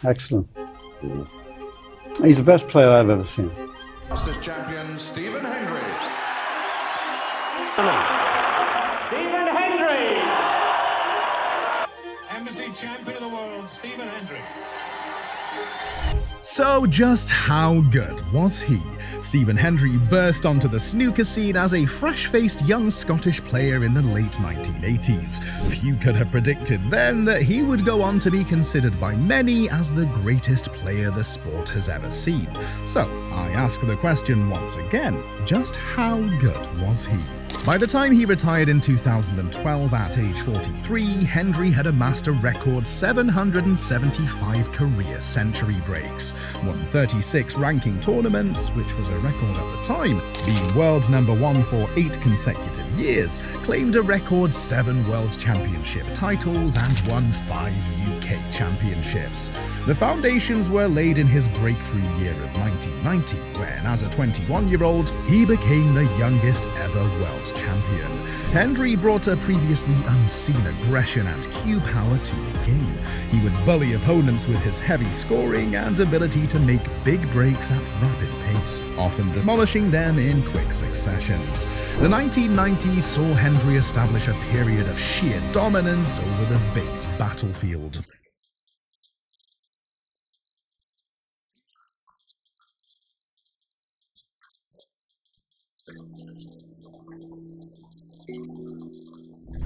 Excellent. He's the best player I've ever seen. Masters champion Stephen Hendry. Stephen Hendry! Embassy champion of the world, Stephen Hendry. So just how good was he? Stephen Hendry burst onto the snooker scene as a fresh-faced young Scottish player in the late 1980s. Few could have predicted then that he would go on to be considered by many as the greatest player the sport has ever seen. So I ask the question once again, just how good was he? By the time he retired in 2012 at age 43, Hendry had amassed a record 775 career century breaks, won 36 ranking tournaments, which was a record at the time, being world #1 for 8 consecutive years, claimed a record 7 world championship titles and won 5 UK championships. The foundations were laid in his breakthrough year of 1990, when as a 21-year-old, he became the youngest ever world champion. Hendry brought a previously unseen aggression and cue power to the game. He would bully opponents with his heavy scoring and ability to make big breaks at rapid pace, often demolishing them in quick successions. The 1990s saw Hendry establish a period of sheer dominance over the base battlefield.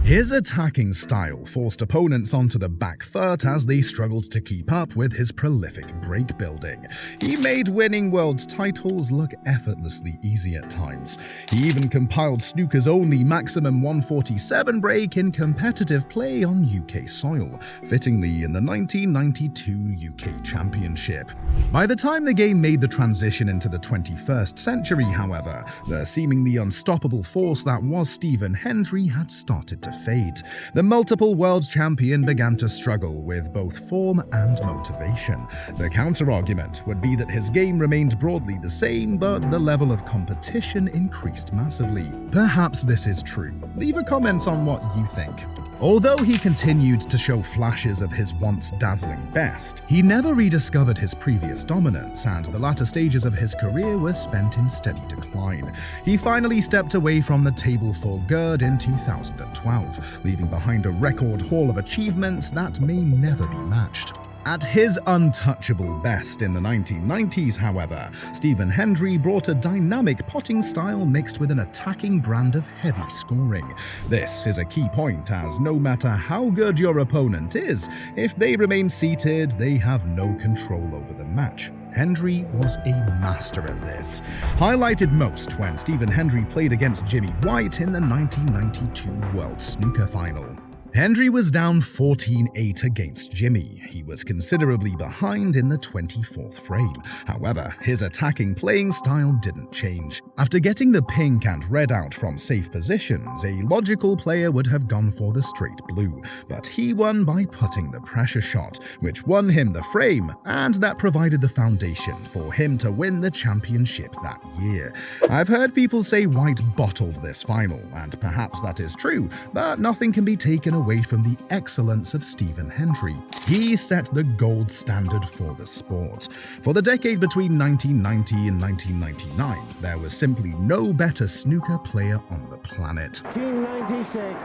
His attacking style forced opponents onto the back foot as they struggled to keep up with his prolific break building. He made winning world titles look effortlessly easy at times. He even compiled snooker's only maximum 147 break in competitive play on UK soil, fittingly in the 1992 UK Championship. By the time the game made the transition into the 21st century, however, the seemingly unstoppable force that was Stephen Hendry had started to fade. The multiple world champion began to struggle with both form and motivation. The counter-argument would be that his game remained broadly the same, but the level of competition increased massively. Perhaps this is true. Leave a comment on what you think. Although he continued to show flashes of his once dazzling best, he never rediscovered his previous dominance, and the latter stages of his career were spent in steady decline. He finally stepped away from the table for good in 2012, leaving behind a record haul of achievements that may never be matched. At his untouchable best in the 1990s, however, Stephen Hendry brought a dynamic potting style mixed with an attacking brand of heavy scoring. This is a key point, as no matter how good your opponent is, if they remain seated, they have no control over the match. Hendry was a master at this, highlighted most when Stephen Hendry played against Jimmy White in the 1992 World Snooker Final. Hendry was down 14-8 against Jimmy. He was considerably behind in the 24th frame. However, his attacking playing style didn't change. After getting the pink and red out from safe positions, a logical player would have gone for the straight blue, but he won by putting the pressure shot, which won him the frame, and that provided the foundation for him to win the championship that year. I've heard people say White bottled this final, and perhaps that is true, but nothing can be taken away from the excellence of Stephen Hendry. He set the gold standard for the sport. For the decade between 1990 and 1999, there was simply no better snooker player on the planet. 1996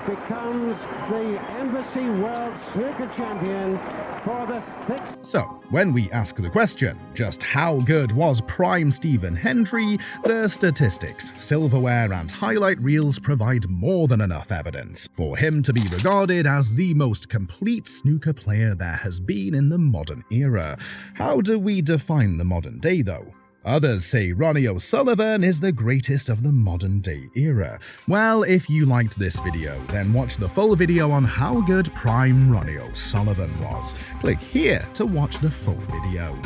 becomes the Embassy World Snooker Champion for the 6th. So, when we ask the question, just how good was Prime Stephen Hendry, the statistics, silverware, and highlight reels provide more than enough evidence for him to be regarded as the most complete snooker player there has been in the modern era. How do we define the modern day, though? Others say Ronnie O'Sullivan is the greatest of the modern day era. Well, if you liked this video, then watch the full video on how good Prime Ronnie O'Sullivan was. Click here to watch the full video.